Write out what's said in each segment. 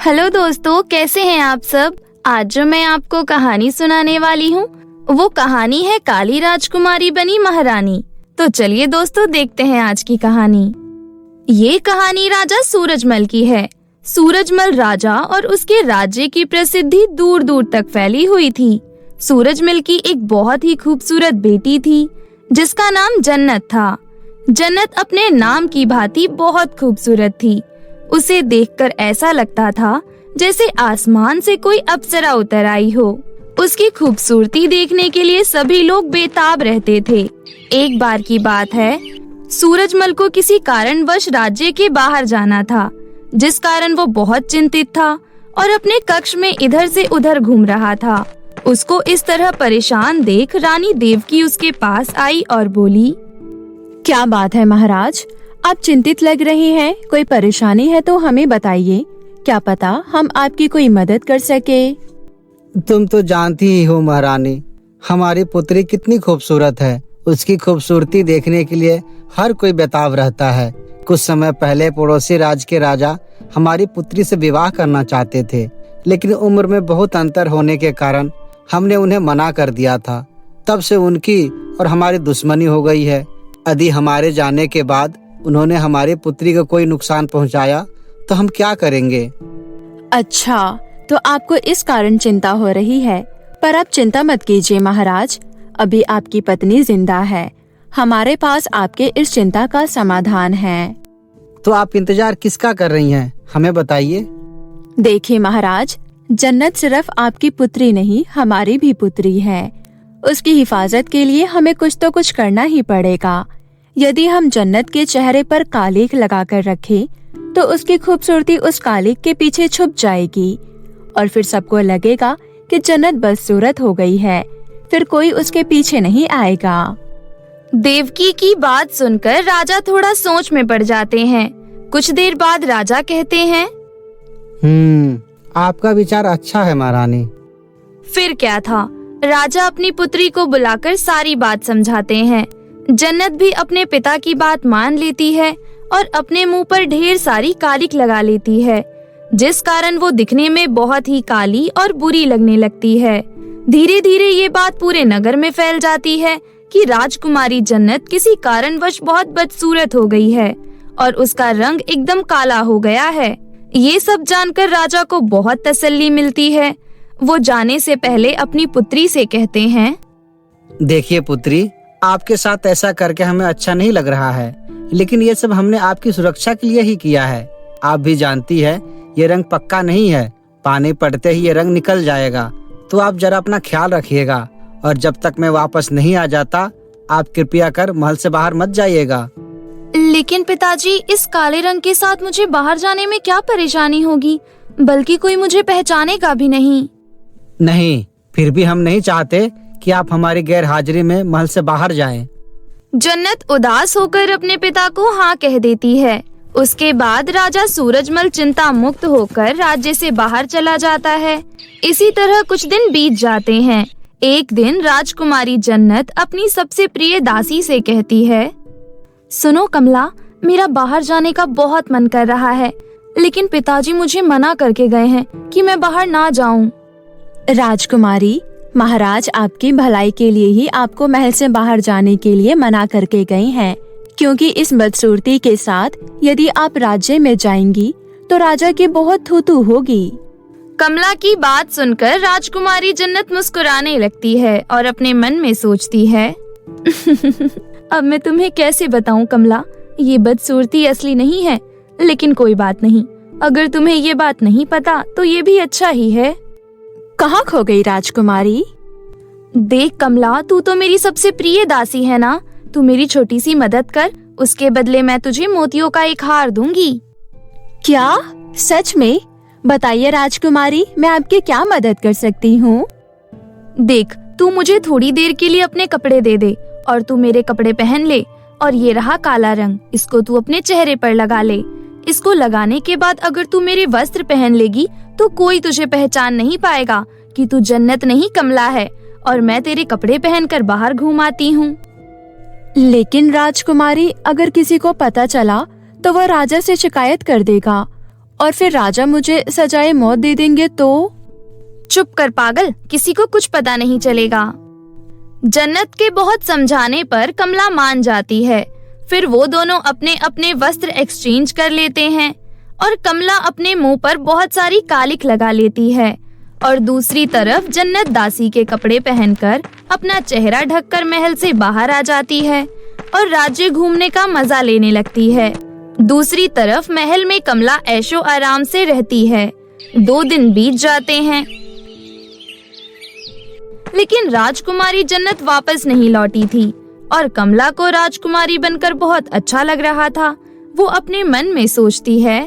Hello दोस्तों, कैसे हैं आप सब। आज जो मैं आपको कहानी सुनाने वाली हूँ वो कहानी है काली राजकुमारी बनी महारानी। तो चलिए दोस्तों, देखते हैं आज की कहानी। ये कहानी राजा सूरजमल की है। सूरजमल राजा और उसके राज्य की प्रसिद्धि दूर दूर तक फैली हुई थी। सूरजमल की एक बहुत ही खूबसूरत बेटी थी जिसका नाम जन्नत था। जन्नत अपने नाम की भांति बहुत खूबसूरत थी। उसे देखकर ऐसा लगता था जैसे आसमान से कोई अप्सरा उतर आई हो। उसकी खूबसूरती देखने के लिए सभी लोग बेताब रहते थे। एक बार की बात है, सूरजमल को किसी कारणवश राज्य के बाहर जाना था, जिस कारण वो बहुत चिंतित था और अपने कक्ष में इधर से उधर घूम रहा था। उसको इस तरह परेशान देख रानी देवकी उसके पास आई और बोली, क्या बात है महाराज, आप चिंतित लग रहे हैं। कोई परेशानी है तो हमें बताइए, क्या पता हम आपकी कोई मदद कर सके। तुम तो जानती ही हो महारानी, हमारी पुत्री कितनी खूबसूरत है। उसकी खूबसूरती देखने के लिए हर कोई बेताब रहता है। कुछ समय पहले पड़ोसी राज्य के राजा हमारी पुत्री से विवाह करना चाहते थे, लेकिन उम्र में बहुत अंतर होने के कारण हमने उन्हें मना कर दिया था। तब से उनकी और हमारी दुश्मनी हो गई है। यदि हमारे जाने के बाद उन्होंने हमारी पुत्री को कोई नुकसान पहुंचाया तो हम क्या करेंगे। अच्छा, तो आपको इस कारण चिंता हो रही है, पर आप चिंता मत कीजिए महाराज, अभी आपकी पत्नी जिंदा है। हमारे पास आपके इस चिंता का समाधान है। तो आप इंतजार किसका कर रही हैं, हमें बताइए। देखिए महाराज, जन्नत सिर्फ आपकी पुत्री नहीं, हमारी भी पुत्री है। उसकी हिफाजत के लिए हमें कुछ तो कुछ करना ही पड़ेगा। यदि हम जन्नत के चेहरे पर कालिख लगाकर रखें तो उसकी खूबसूरती उस कालिख के पीछे छुप जाएगी और फिर सबको लगेगा कि जन्नत बदसूरत हो गई है, फिर कोई उसके पीछे नहीं आएगा। देवकी की बात सुनकर राजा थोड़ा सोच में पड़ जाते हैं। कुछ देर बाद राजा कहते हैं, आपका विचार अच्छा है महारानी। फिर क्या था, राजा अपनी पुत्री को बुलाकर सारी बात समझाते हैं। जन्नत भी अपने पिता की बात मान लेती है और अपने मुंह पर ढेर सारी कालिख लगा लेती है, जिस कारण वो दिखने में बहुत ही काली और बुरी लगने लगती है। धीरे धीरे ये बात पूरे नगर में फैल जाती है कि राजकुमारी जन्नत किसी कारणवश बहुत बदसूरत हो गई है और उसका रंग एकदम काला हो गया है। ये सब जानकर राजा को बहुत तसल्ली मिलती है। वो जाने से पहले अपनी पुत्री से कहते हैं, देखिए पुत्री, आपके साथ ऐसा करके हमें अच्छा नहीं लग रहा है, लेकिन ये सब हमने आपकी सुरक्षा के लिए ही किया है। आप भी जानती है ये रंग पक्का नहीं है, पानी पड़ते ही ये रंग निकल जाएगा। तो आप जरा अपना ख्याल रखिएगा और जब तक मैं वापस नहीं आ जाता आप कृपया कर महल से बाहर मत जाइएगा। लेकिन पिताजी, इस काले रंग के साथ मुझे बाहर जाने में क्या परेशानी होगी, बल्कि कोई मुझे पहचानेगा भी नहीं। नहीं, फिर भी हम नहीं चाहते कि आप हमारी गैर हाजिरी में महल से बाहर जाएं। जन्नत उदास होकर अपने पिता को हाँ कह देती है। उसके बाद राजा सूरजमल चिंता मुक्त होकर राज्य से बाहर चला जाता है। इसी तरह कुछ दिन बीत जाते हैं। एक दिन राजकुमारी जन्नत अपनी सबसे प्रिय दासी से कहती है, सुनो कमला, मेरा बाहर जाने का बहुत मन कर रहा है, लेकिन पिताजी मुझे मना करके गए हैं कि मैं बाहर ना जाऊं। राजकुमारी, महाराज आपकी भलाई के लिए ही आपको महल से बाहर जाने के लिए मना करके गए हैं, क्योंकि इस बदसूरती के साथ यदि आप राज्य में जाएंगी तो राजा की बहुत थू-थू होगी। कमला की बात सुनकर राजकुमारी जन्नत मुस्कुराने लगती है और अपने मन में सोचती है, अब मैं तुम्हें कैसे बताऊं कमला, ये बदसूरती असली नहीं है, लेकिन कोई बात नहीं, अगर तुम्हें ये बात नहीं पता तो ये भी अच्छा ही है। कहाँ खो गई राजकुमारी? देख कमला, तू तो मेरी सबसे प्रिय दासी है ना, तू मेरी छोटी सी मदद कर, उसके बदले मैं तुझे मोतियों का एक हार दूंगी। क्या? सच में? बताइए राजकुमारी, मैं आपकी क्या मदद कर सकती हूँ? देख, तू मुझे थोड़ी देर के लिए अपने कपड़े दे दे और तू मेरे कपड़े पहन ले, और ये रहा काला रंग, इसको तू अपने चेहरे पर लगा ले। इसको लगाने के बाद अगर तू मेरे वस्त्र पहन लेगी तो कोई तुझे पहचान नहीं पाएगा कि तू जन्नत नहीं कमला है, और मैं तेरे कपड़े पहनकर बाहर घूम आती हूँ। लेकिन राजकुमारी, अगर किसी को पता चला तो वह राजा से शिकायत कर देगा और फिर राजा मुझे सजाए मौत दे देंगे तो? चुप कर पागल, किसी को कुछ पता नहीं चलेगा। जन्नत के बहुत समझाने पर कमला मान जाती है। फिर वो दोनों अपने अपने वस्त्र एक्सचेंज कर लेते हैं और कमला अपने मुंह पर बहुत सारी कालिख लगा लेती है और दूसरी तरफ जन्नत दासी के कपड़े पहनकर अपना चेहरा ढककर महल से बाहर आ जाती है और राज्य घूमने का मजा लेने लगती है। दूसरी तरफ महल में कमला ऐशो आराम से रहती है। 2 दिन बीत जाते हैं, लेकिन राजकुमारी जन्नत वापस नहीं लौटी थी और कमला को राजकुमारी बनकर बहुत अच्छा लग रहा था। वो अपने मन में सोचती है,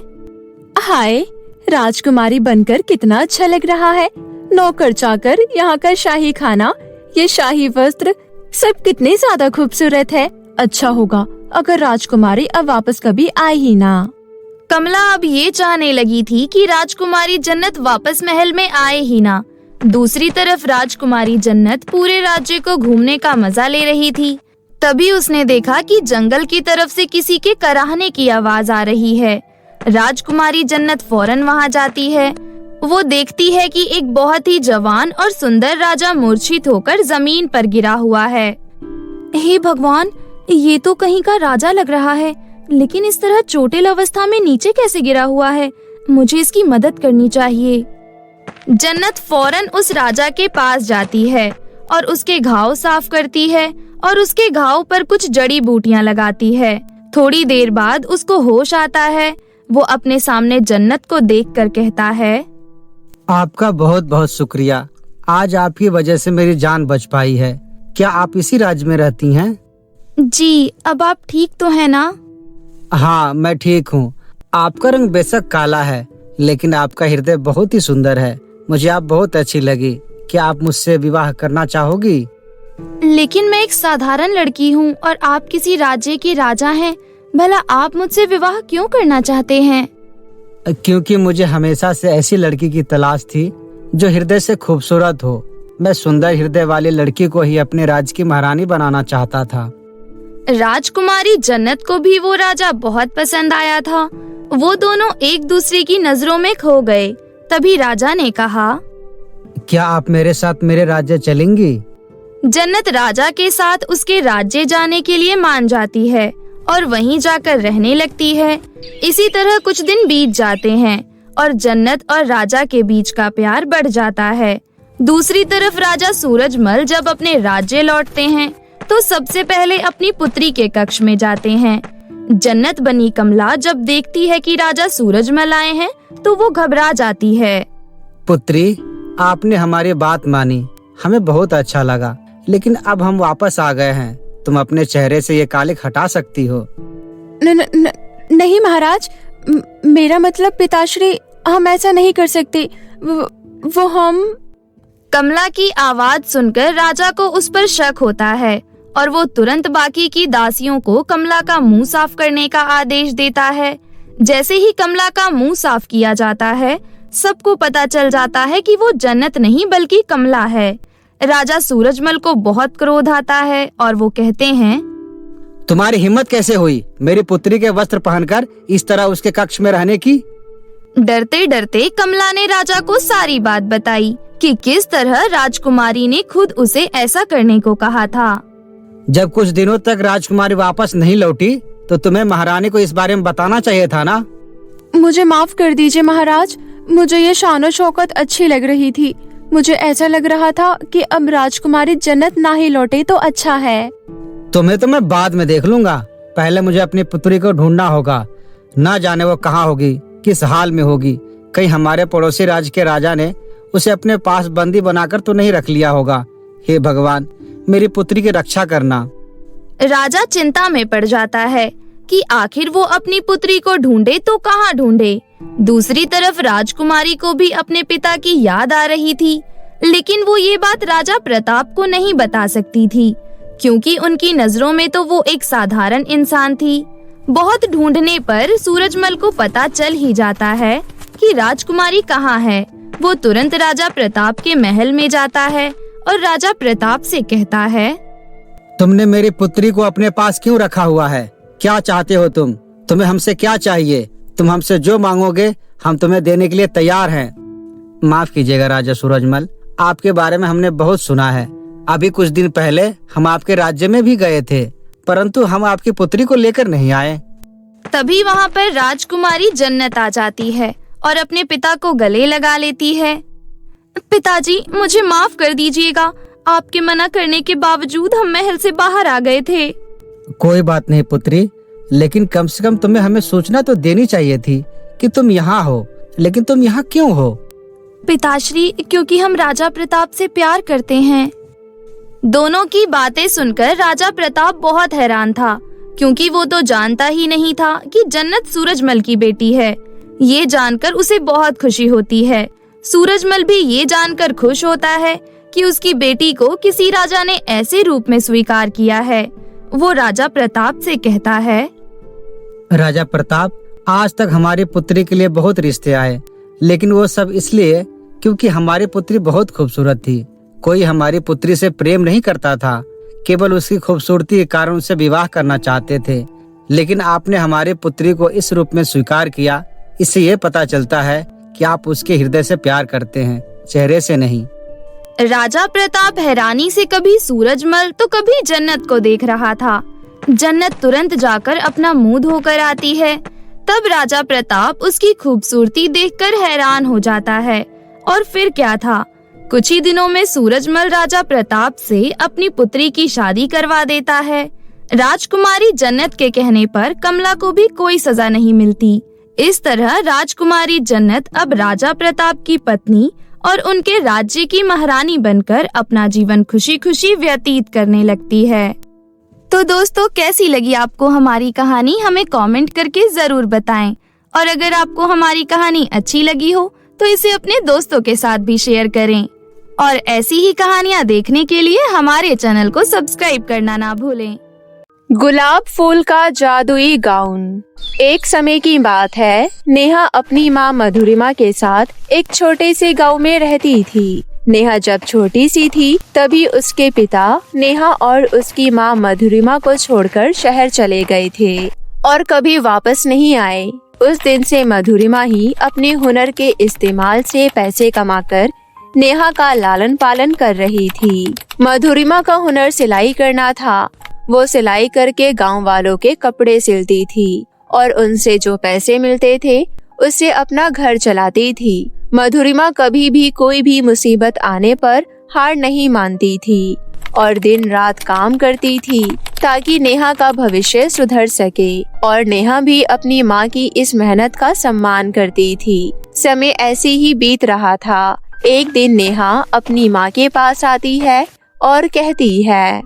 हाय, राजकुमारी बनकर कितना अच्छा लग रहा है। नौकर चाकर, यहाँ का शाही खाना, ये शाही वस्त्र, सब कितने ज्यादा खूबसूरत है। अच्छा होगा अगर राजकुमारी अब वापस कभी आए ही ना। कमला अब ये चाहने लगी थी कि राजकुमारी जन्नत वापस महल में आए ही ना। दूसरी तरफ राजकुमारी जन्नत पूरे राज्य को घूमने का मजा ले रही थी। तभी उसने देखा कि जंगल की तरफ से किसी के कराहने की आवाज आ रही है। राजकुमारी जन्नत फौरन वहां जाती है। वो देखती है कि एक बहुत ही जवान और सुंदर राजा मूर्छित होकर जमीन पर गिरा हुआ है। हे भगवान, ये तो कहीं का राजा लग रहा है, लेकिन इस तरह चोटिल अवस्था में नीचे कैसे गिरा हुआ है? मुझे इसकी मदद करनी चाहिए। जन्नत फौरन उस राजा के पास जाती है और उसके घाव साफ करती है और उसके घाव पर कुछ जड़ी बूटियां लगाती है। थोड़ी देर बाद उसको होश आता है। वो अपने सामने जन्नत को देखकर कहता है, आपका बहुत बहुत शुक्रिया। आज आपकी वजह से मेरी जान बच पाई है। क्या आप इसी राज्य में रहती हैं? जी, अब आप ठीक तो है ना? हाँ, मैं ठीक हूँ। आपका रंग बेशक काला है, लेकिन आपका हृदय बहुत ही सुंदर है। मुझे आप बहुत अच्छी लगी। क्या आप मुझसे विवाह करना चाहोगी? लेकिन मैं एक साधारण लड़की हूँ और आप किसी राज्य के राजा हैं। भला आप मुझसे विवाह क्यों करना चाहते हैं? क्योंकि मुझे हमेशा से ऐसी लड़की की तलाश थी जो हृदय से खूबसूरत हो। मैं सुंदर हृदय वाली लड़की को ही अपने राज्य की महारानी बनाना चाहता था। राजकुमारी जन्नत को भी वो राजा बहुत पसंद आया था। वो दोनों एक दूसरे की नजरों में खो गए। तभी राजा ने कहा, क्या आप मेरे साथ मेरे राज्य चलेंगी? जन्नत राजा के साथ उसके राज्य जाने के लिए मान जाती है और वहीं जाकर रहने लगती है। इसी तरह कुछ दिन बीत जाते हैं और जन्नत और राजा के बीच का प्यार बढ़ जाता है। दूसरी तरफ राजा सूरजमल जब अपने राज्य लौटते हैं तो सबसे पहले अपनी पुत्री के कक्ष में जाते हैं। जन्नत बनी कमला जब देखती है कि राजा सूरजमल आए हैं तो वो घबरा जाती है। पुत्री, आपने हमारी बात मानी, हमें बहुत अच्छा लगा, लेकिन अब हम वापस आ गए हैं। तुम अपने चेहरे से ये कालिख हटा सकती हो। नहीं महाराज, मेरा मतलब पिताश्री, हम ऐसा नहीं कर सकते। वो हम। कमला की आवाज सुनकर राजा को उस पर शक होता है और वो तुरंत बाकी की दासियों को कमला का मुंह साफ करने का आदेश देता है। जैसे ही कमला का मुंह साफ किया जाता है, सबको पता चल जाता है कि वो जन्नत नहीं बल्कि कमला है। राजा सूरजमल को बहुत क्रोध आता है और वो कहते हैं, तुम्हारी हिम्मत कैसे हुई मेरी पुत्री के वस्त्र पहनकर इस तरह उसके कक्ष में रहने की? डरते डरते कमला ने राजा को सारी बात बताई कि किस तरह राजकुमारी ने खुद उसे ऐसा करने को कहा था। जब कुछ दिनों तक राजकुमारी वापस नहीं लौटी तो तुम्हें महारानी को इस बारे में बताना चाहिए था ना। मुझे माफ कर दीजिए महाराज, मुझे ये शान और शौकत अच्छी लग रही थी। मुझे ऐसा लग रहा था कि अब राजकुमारी जन्नत ना ही लौटे तो अच्छा है। तुम्हें तो मैं बाद में देख लूंगा। पहले मुझे अपनी पुत्री को ढूंढना होगा। ना जाने वो कहाँ होगी, किस हाल में होगी। कहीं हमारे पड़ोसी राज्य के राजा ने उसे अपने पास बंदी बनाकर तो नहीं रख लिया होगा। हे भगवान, मेरी पुत्री की रक्षा करना। राजा चिंता में पड़ जाता है कि आखिर वो अपनी पुत्री को ढूंढे तो कहाँ ढूंढे। दूसरी तरफ राजकुमारी को भी अपने पिता की याद आ रही थी, लेकिन वो ये बात राजा प्रताप को नहीं बता सकती थी, क्योंकि उनकी नजरों में तो वो एक साधारण इंसान थी। बहुत ढूंढने पर सूरजमल को पता चल ही जाता है कि राजकुमारी कहाँ है। वो तुरंत राजा प्रताप के महल में जाता है और राजा प्रताप से कहता है, तुमने मेरी पुत्री को अपने पास क्यों रखा हुआ है? क्या चाहते हो तुम? तुम्हें हमसे क्या चाहिए? तुम हमसे जो मांगोगे हम तुम्हें देने के लिए तैयार हैं। माफ कीजिएगा राजा सूरजमल, आपके बारे में हमने बहुत सुना है। अभी कुछ दिन पहले हम आपके राज्य में भी गए थे, परंतु हम आपकी पुत्री को लेकर नहीं आए। तभी वहाँ पर राजकुमारी जन्नत आ जाती है और अपने पिता को गले लगा लेती है। पिताजी, मुझे माफ कर दीजिएगा, आपके मना करने के बावजूद हम महल से बाहर आ गए थे। कोई बात नहीं पुत्री, लेकिन कम से कम तुम्हें हमें सूचना तो देनी चाहिए थी कि तुम यहाँ हो। लेकिन तुम यहाँ क्यों हो? पिताश्री, क्योंकि हम राजा प्रताप से प्यार करते हैं। दोनों की बातें सुनकर राजा प्रताप बहुत हैरान था, क्योंकि वो तो जानता ही नहीं था कि जन्नत सूरजमल की बेटी है। ये जानकर उसे बहुत खुशी होती है। सूरजमल भी ये जानकर खुश होता है कि उसकी बेटी को किसी राजा ने ऐसे रूप में स्वीकार किया है। वो राजा प्रताप से कहता है, राजा प्रताप, आज तक हमारी पुत्री के लिए बहुत रिश्ते आए, लेकिन वो सब इसलिए क्योंकि हमारी पुत्री बहुत खूबसूरत थी। कोई हमारी पुत्री से प्रेम नहीं करता था, केवल उसकी खूबसूरती के कारण उससे विवाह करना चाहते थे। लेकिन आपने हमारी पुत्री को इस रूप में स्वीकार किया, इससे ये पता चलता है कि आप उसके हृदय से प्यार करते हैं, चेहरे से नहीं। राजा प्रताप हैरानी से कभी सूरजमल तो कभी जन्नत को देख रहा था। जन्नत तुरंत जाकर अपना मुंह धोकर आती है। तब राजा प्रताप उसकी खूबसूरती देखकर हैरान हो जाता है। और फिर क्या था, कुछ ही दिनों में सूरजमल राजा प्रताप से अपनी पुत्री की शादी करवा देता है। राजकुमारी जन्नत के कहने पर कमला को भी कोई सजा नहीं मिलती। इस तरह राजकुमारी जन्नत अब राजा प्रताप की पत्नी और उनके राज्य की महारानी बनकर अपना जीवन खुशी खुशी व्यतीत करने लगती है। तो दोस्तों, कैसी लगी आपको हमारी कहानी, हमें कमेंट करके जरूर बताएं। और अगर आपको हमारी कहानी अच्छी लगी हो तो इसे अपने दोस्तों के साथ भी शेयर करें। और ऐसी ही कहानियाँ देखने के लिए हमारे चैनल को सब्सक्राइब करना ना भूलें। गुलाब फूल का जादुई गाउन। एक समय की बात है, नेहा अपनी माँ मधुरिमा के साथ एक छोटे से गांव में रहती थी। नेहा जब छोटी सी थी तभी उसके पिता नेहा और उसकी माँ मधुरिमा को छोड़कर शहर चले गए थे और कभी वापस नहीं आए। उस दिन से मधुरिमा ही अपने हुनर के इस्तेमाल से पैसे कमाकर नेहा का लालन पालन कर रही थी। मधुरिमा का हुनर सिलाई करना था। वो सिलाई करके गांव वालों के कपड़े सिलती थी और उनसे जो पैसे मिलते थे उससे अपना घर चलाती थी। मधुरिमा कभी भी कोई भी मुसीबत आने पर हार नहीं मानती थी और दिन रात काम करती थी ताकि नेहा का भविष्य सुधर सके। और नेहा भी अपनी माँ की इस मेहनत का सम्मान करती थी। समय ऐसे ही बीत रहा था। एक दिन नेहा अपनी माँ के पास आती है और कहती है,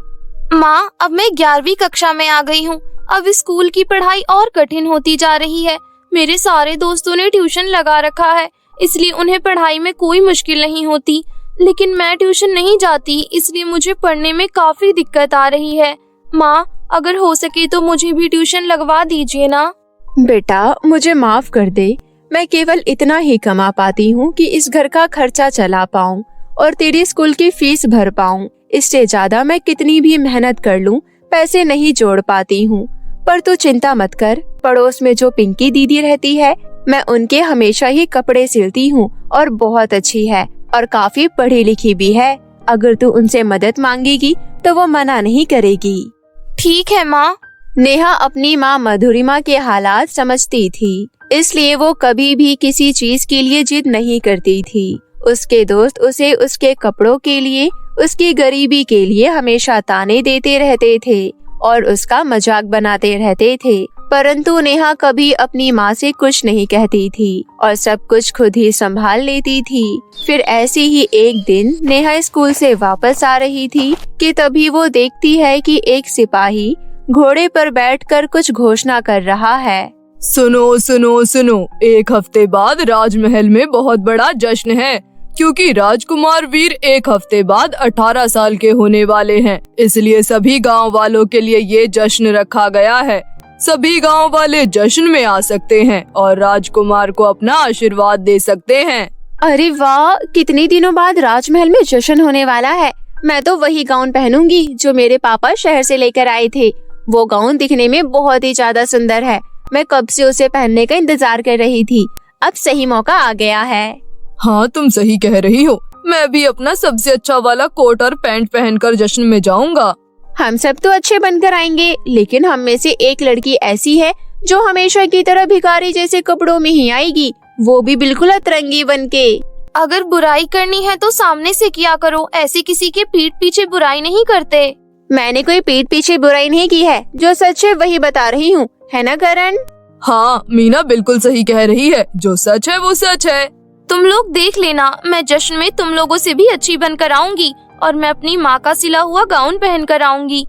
माँ, अब मैं 11वीं कक्षा में आ गई हूँ। अब स्कूल की पढ़ाई और कठिन होती जा रही है। मेरे सारे दोस्तों ने ट्यूशन लगा रखा है, इसलिए उन्हें पढ़ाई में कोई मुश्किल नहीं होती। लेकिन मैं ट्यूशन नहीं जाती, इसलिए मुझे पढ़ने में काफी दिक्कत आ रही है। माँ, अगर हो सके तो मुझे भी ट्यूशन लगवा दीजिए ना। बेटा, मुझे माफ कर दे। मैं केवल इतना ही कमा पाती हूँ कि इस घर का खर्चा चला पाऊँ और तेरी स्कूल की फीस भर पाऊँ। इससे ज्यादा मैं कितनी भी मेहनत कर लूँ, पैसे नहीं जोड़ पाती हूँ। पर तू चिंता मत कर, पड़ोस में जो पिंकी दीदी रहती है, मैं उनके हमेशा ही कपड़े सिलती हूँ और बहुत अच्छी है और काफी पढ़ी लिखी भी है। अगर तू उनसे मदद मांगेगी तो वो मना नहीं करेगी। ठीक है माँ। नेहा अपनी माँ मधुरिमा के हालात समझती थी, इसलिए वो कभी भी किसी चीज के लिए जिद नहीं करती थी। उसके दोस्त उसे उसके कपड़ों के लिए, उसकी गरीबी के लिए हमेशा ताने देते रहते थे और उसका मजाक बनाते रहते थे, परंतु नेहा कभी अपनी माँ से कुछ नहीं कहती थी और सब कुछ खुद ही संभाल लेती थी। फिर ऐसे ही एक दिन नेहा स्कूल से वापस आ रही थी कि तभी वो देखती है कि एक सिपाही घोड़े पर बैठकर कुछ घोषणा कर रहा है। सुनो सुनो सुनो, एक हफ्ते बाद राजमहल में बहुत बड़ा जश्न है, क्योंकि राजकुमार वीर एक हफ्ते बाद 18 साल के होने वाले हैं। इसलिए सभी गांव वालों के लिए ये जश्न रखा गया है। सभी गांव वाले जश्न में आ सकते हैं और राजकुमार को अपना आशीर्वाद दे सकते हैं। अरे वाह, कितने दिनों बाद राजमहल में जश्न होने वाला है। मैं तो वही गाउन पहनूंगी जो मेरे पापा शहर से लेकर आए थे। वो गाउन दिखने में बहुत ही ज्यादा सुंदर है। मैं कब से उसे पहनने का इंतजार कर रही थी। अब सही मौका आ गया है। हाँ, तुम सही कह रही हो। मैं भी अपना सबसे अच्छा वाला कोट और पैंट पहनकर जश्न में जाऊंगा। हम सब तो अच्छे बनकर आएंगे, लेकिन हम में से एक लड़की ऐसी है जो हमेशा की तरह भिखारी जैसे कपड़ों में ही आएगी, वो भी बिल्कुल अतरंगी बनके। अगर बुराई करनी है तो सामने से किया करो, ऐसे किसी के पीठ पीछे बुराई नहीं करते। मैंने कोई पीठ पीछे बुराई नहीं की है, जो सच है वही बता रही हूँ, है ना करण? हाँ, मीना बिल्कुल सही कह रही है। जो सच है वो सच है। तुम लोग देख लेना, मैं जश्न में तुम लोगों से भी अच्छी बनकर आऊंगी और मैं अपनी माँ का सिला हुआ गाउन पहन कर आऊंगी।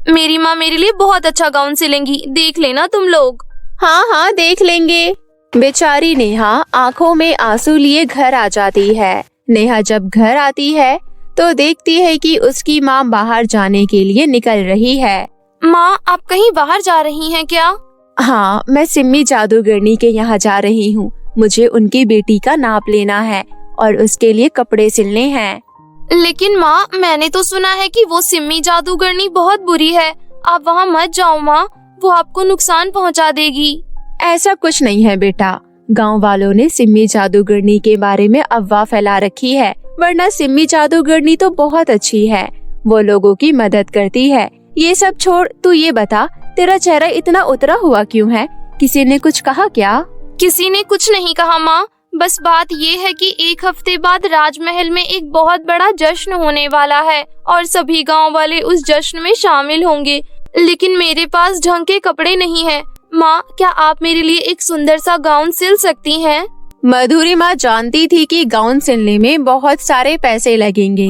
मेरी माँ मेरे लिए बहुत अच्छा गाउन सिलेंगी, देख लेना तुम लोग। हाँ हाँ, देख लेंगे। बेचारी नेहा आंखों में आंसू लिए घर आ जाती है। नेहा जब घर आती है तो देखती है कि उसकी माँ बाहर जाने के लिए निकल रही है। माँ, आप कहीं बाहर जा रही हैं क्या? हाँ, मैं सिम्मी जादूगरनी के यहाँ जा रही हूँ। मुझे उनकी बेटी का नाप लेना है और उसके लिए कपड़े सिलने हैं। लेकिन माँ, मैंने तो सुना है कि वो सिम्मी जादूगरनी बहुत बुरी है। आप वहाँ मत जाओ माँ, वो आपको नुकसान पहुँचा देगी। ऐसा कुछ नहीं है बेटा, गांव वालों ने सिम्मी जादूगरनी के बारे में अफवाह फैला रखी है, वरना सिम्मी जादूगरनी तो बहुत अच्छी है। वो लोगों की मदद करती है। ये सब छोड़, तू ये बता, तेरा चेहरा इतना उतरा हुआ क्यों है? किसी ने कुछ कहा क्या? किसी ने कुछ नहीं कहा माँ, बस बात ये है कि 1 हफ्ते बाद राजमहल में एक बहुत बड़ा जश्न होने वाला है और सभी गांव वाले उस जश्न में शामिल होंगे। लेकिन मेरे पास ढंग के कपड़े नहीं हैं। माँ, क्या आप मेरे लिए एक सुंदर सा गाउन सिल सकती हैं? मधुरी माँ जानती थी कि गाउन सिलने में बहुत सारे पैसे लगेंगे,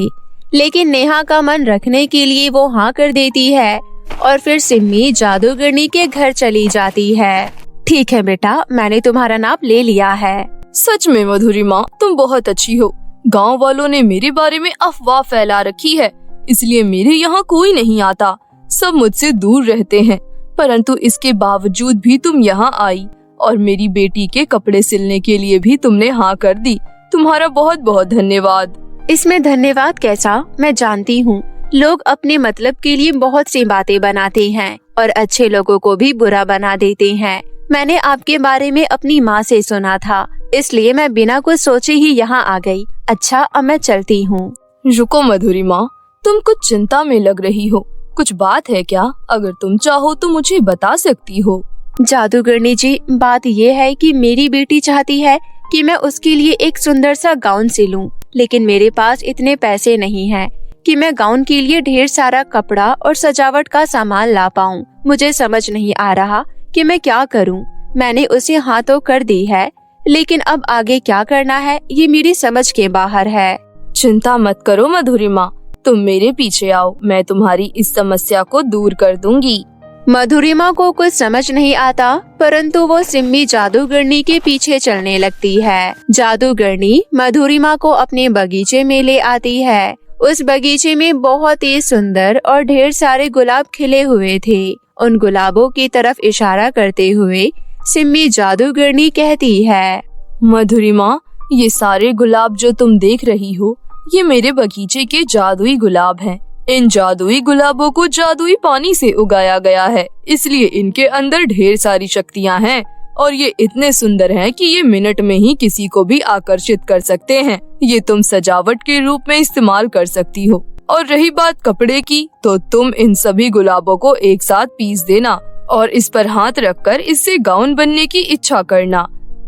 लेकिन नेहा का मन रखने के लिए वो हाँ कर देती है और फिर सिम्मी जादूगरनी के घर चली जाती है। ठीक है बेटा, मैंने तुम्हारा नाप ले लिया है। सच में मधुरी माँ, तुम बहुत अच्छी हो। गांव वालों ने मेरे बारे में अफवाह फैला रखी है, इसलिए मेरे यहाँ कोई नहीं आता। सब मुझसे दूर रहते हैं, परंतु इसके बावजूद भी तुम यहाँ आई और मेरी बेटी के कपड़े सिलने के लिए भी तुमने हाँ कर दी। तुम्हारा बहुत बहुत धन्यवाद। इसमें धन्यवाद कैसा, मैं जानती हूँ लोग अपने मतलब के लिए बहुत सी बातें बनाते हैं और अच्छे लोगों को भी बुरा बना देते हैं। मैंने आपके बारे में अपनी माँ से सुना था, इसलिए मैं बिना कुछ सोचे ही यहाँ आ गई। अच्छा, अब मैं चलती हूँ। रुको मधुरी माँ, तुम कुछ चिंता में लग रही हो। कुछ बात है क्या? अगर तुम चाहो तो मुझे बता सकती हो। जादूगरनी जी, बात ये है कि मेरी बेटी चाहती है कि मैं उसके लिए एक सुंदर सा गाउन सिलूं, लेकिन मेरे पास इतने पैसे नहीं हैं कि मैं गाउन के लिए ढेर सारा कपड़ा और सजावट का सामान ला पाऊं। मुझे समझ नहीं आ रहा कि मैं क्या करूं। मैंने उसे हाँ तो कर दी है, लेकिन अब आगे क्या करना है ये मेरी समझ के बाहर है। चिंता मत करो मधुरी माँ, तुम मेरे पीछे आओ, मैं तुम्हारी इस समस्या को दूर कर दूंगी। मधुरिमा को कुछ समझ नहीं आता, परंतु वो सिम्मी जादूगरनी के पीछे चलने लगती है। जादूगरनी मधुरिमा को अपने बगीचे में ले आती है। उस बगीचे में बहुत ही सुंदर और ढेर सारे गुलाब खिले हुए थे। उन गुलाबों की तरफ इशारा करते हुए सिम्मी जादूगरनी कहती है, मधुरिमा, ये सारे गुलाब जो तुम देख रही हो, ये मेरे बगीचे के जादुई गुलाब हैं। इन जादुई गुलाबों को जादुई पानी से उगाया गया है, इसलिए इनके अंदर ढेर सारी शक्तियाँ हैं और ये इतने सुंदर हैं कि ये मिनट में ही किसी को भी आकर्षित कर सकते हैं। ये तुम सजावट के रूप में इस्तेमाल कर सकती हो। और रही बात कपड़े की, तो तुम इन सभी गुलाबों को एक साथ पीस देना और इस पर हाथ रखकर इससे गाउन बनने की इच्छा करना।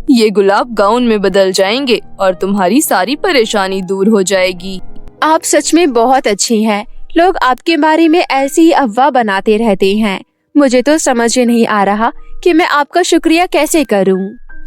ये गुलाब गाउन में बदल जाएंगे और तुम्हारी सारी परेशानी दूर हो जाएगी। आप सच में बहुत अच्छी हैं। लोग आपके बारे में ऐसी ही अफवाह बनाते रहते हैं। मुझे तो समझ ही नहीं आ रहा कि मैं आपका शुक्रिया कैसे करूं।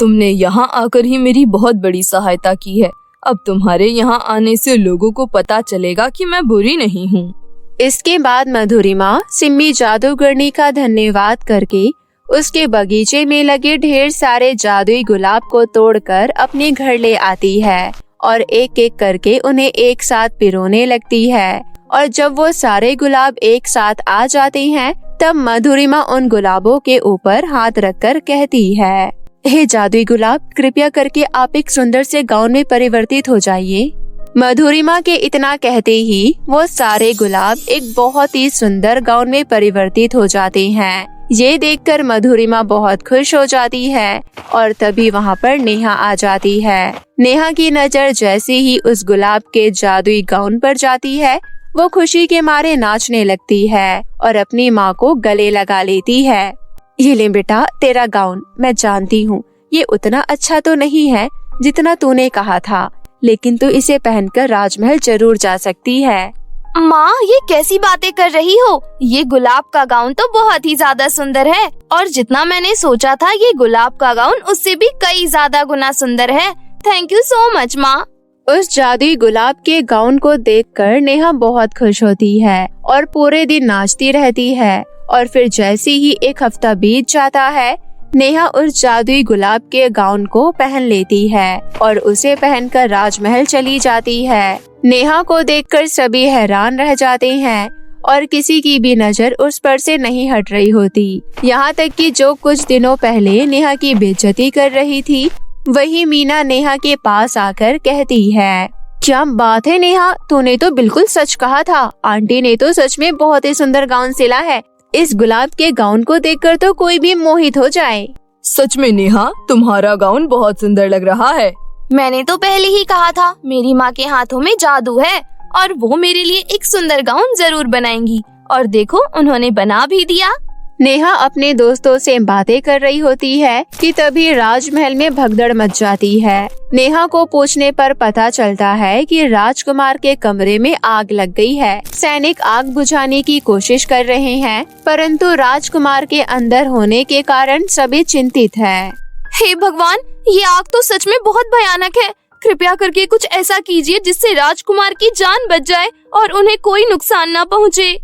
तुमने यहाँ आकर ही मेरी बहुत बड़ी सहायता की है। अब तुम्हारे यहाँ आने से लोगों को पता चलेगा कि मैं बुरी नहीं हूँ। इसके बाद मधुरिमा सिम्मी जादूगरनी का धन्यवाद करके उसके बगीचे में लगे ढेर सारे जादुई गुलाब को तोड़कर अपने घर ले आती है और एक एक करके उन्हें एक साथ पिरोने लगती है। और जब वो सारे गुलाब एक साथ आ जाते हैं, तब मधुरिमा उन गुलाबों के ऊपर हाथ रखकर कहती है, हे जादुई गुलाब, कृपया करके आप एक सुंदर से गाउन में परिवर्तित हो जाइए। मधुरिमा के इतना कहते ही वो सारे गुलाब एक बहुत ही सुंदर गाउन में परिवर्तित हो जाते हैं। ये देखकर मधुरिमा बहुत खुश हो जाती है और तभी वहाँ पर नेहा आ जाती है। नेहा की नजर जैसे ही उस गुलाब के जादुई गाउन पर जाती है, वो खुशी के मारे नाचने लगती है और अपनी माँ को गले लगा लेती है। ये ले बेटा तेरा गाउन। मैं जानती हूँ ये उतना अच्छा तो नहीं है जितना तूने कहा था, लेकिन तू इसे पहनकर राजमहल जरूर जा सकती है। माँ, ये कैसी बातें कर रही हो? ये गुलाब का गाउन तो बहुत ही ज्यादा सुंदर है और जितना मैंने सोचा था ये गुलाब का गाउन उससे भी कई ज्यादा गुना सुंदर है। थैंक यू सो मच माँ। उस जादुई गुलाब के गाउन को देखकर नेहा बहुत खुश होती है और पूरे दिन नाचती रहती है। और फिर जैसे ही एक हफ्ता बीत जाता है, नेहा उस जादुई गुलाब के गाउन को पहन लेती है और उसे पहनकर राजमहल चली जाती है। नेहा को देखकर सभी हैरान रह जाते हैं और किसी की भी नजर उस पर से नहीं हट रही होती। यहाँ तक कि जो कुछ दिनों पहले नेहा की बेइज्जती कर रही थी, वही मीना नेहा के पास आकर कहती है, क्या बात है नेहा, तूने तो बिल्कुल सच कहा था। आंटी ने तो सच में बहुत ही सुंदर गाउन सिला है। इस गुलाब के गाउन को देखकर तो कोई भी मोहित हो जाए। सच में नेहा, तुम्हारा गाउन बहुत सुंदर लग रहा है। मैंने तो पहले ही कहा था मेरी माँ के हाथों में जादू है और वो मेरे लिए एक सुंदर गाउन जरूर बनाएंगी। और देखो उन्होंने बना भी दिया। नेहा अपने दोस्तों से बातें कर रही होती है कि तभी राजमहल में भगदड़ मच जाती है। नेहा को पूछने पर पता चलता है कि राजकुमार के कमरे में आग लग गई है। सैनिक आग बुझाने की कोशिश कर रहे हैं, परंतु राजकुमार के अंदर होने के कारण सभी चिंतित हैं। हे भगवान, ये आग तो सच में बहुत भयानक है। कृपया करके कुछ ऐसा कीजिए जिससे राजकुमार की जान बच जाए और उन्हें कोई नुकसान न पहुँचे।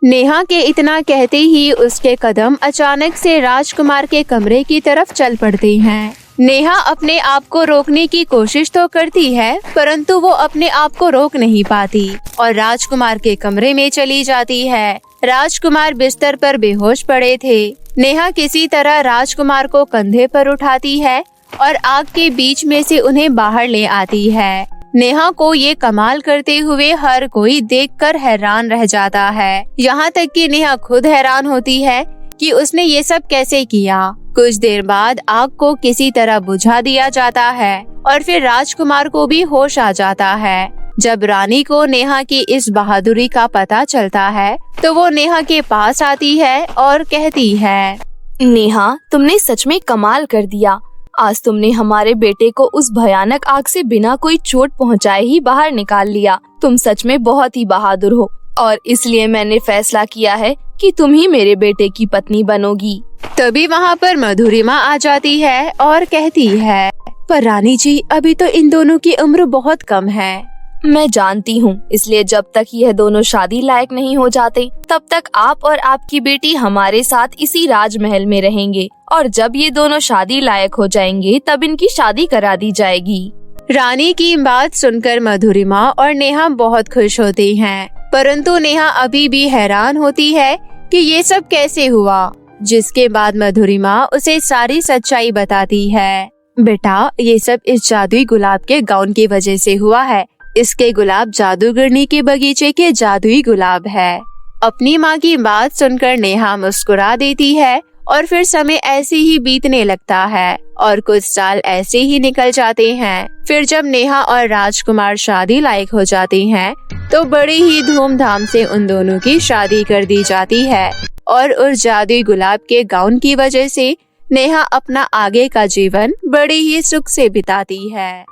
नेहा के इतना कहते ही उसके कदम अचानक से राजकुमार के कमरे की तरफ चल पड़ते हैं। नेहा अपने आप को रोकने की कोशिश तो करती है, परंतु वो अपने आप को रोक नहीं पाती और राजकुमार के कमरे में चली जाती है। राजकुमार बिस्तर पर बेहोश पड़े थे। नेहा किसी तरह राजकुमार को कंधे पर उठाती है और आग के बीच में से उन्हें बाहर ले आती है। नेहा को ये कमाल करते हुए हर कोई देखकर हैरान रह जाता है। यहाँ तक कि नेहा खुद हैरान होती है कि उसने ये सब कैसे किया। कुछ देर बाद आग को किसी तरह बुझा दिया जाता है और फिर राजकुमार को भी होश आ जाता है। जब रानी को नेहा की इस बहादुरी का पता चलता है तो वो नेहा के पास आती है और कहती है, नेहा, तुमने सच में कमाल कर दिया। आज तुमने हमारे बेटे को उस भयानक आग से बिना कोई चोट पहुंचाए ही बाहर निकाल लिया। तुम सच में बहुत ही बहादुर हो और इसलिए मैंने फैसला किया है कि तुम ही मेरे बेटे की पत्नी बनोगी। तभी वहाँ पर मधुरिमा आ जाती है और कहती है, पर रानी जी, अभी तो इन दोनों की उम्र बहुत कम है। मैं जानती हूँ, इसलिए जब तक यह दोनों शादी लायक नहीं हो जाते तब तक आप और आपकी बेटी हमारे साथ इसी राजमहल में रहेंगे और जब ये दोनों शादी लायक हो जाएंगे तब इनकी शादी करा दी जाएगी। रानी की बात सुनकर मधुरिमा और नेहा बहुत खुश होती हैं, परंतु नेहा अभी भी हैरान होती है कि ये सब कैसे हुआ। जिसके बाद मधुरिमा उसे सारी सच्चाई बताती है। बेटा, ये सब इस जादुई गुलाब के गाउन की वजह से हुआ है। इसके गुलाब जादूगरनी के बगीचे के जादुई गुलाब है। अपनी माँ की बात सुनकर नेहा मुस्कुरा देती है और फिर समय ऐसे ही बीतने लगता है और कुछ साल ऐसे ही निकल जाते हैं। फिर जब नेहा और राजकुमार शादी लायक हो जाते हैं तो बड़ी ही धूमधाम से उन दोनों की शादी कर दी जाती है और उस जादुई गुलाब के गाउन की वजह से नेहा अपना आगे का जीवन बड़ी ही सुख से बिताती है।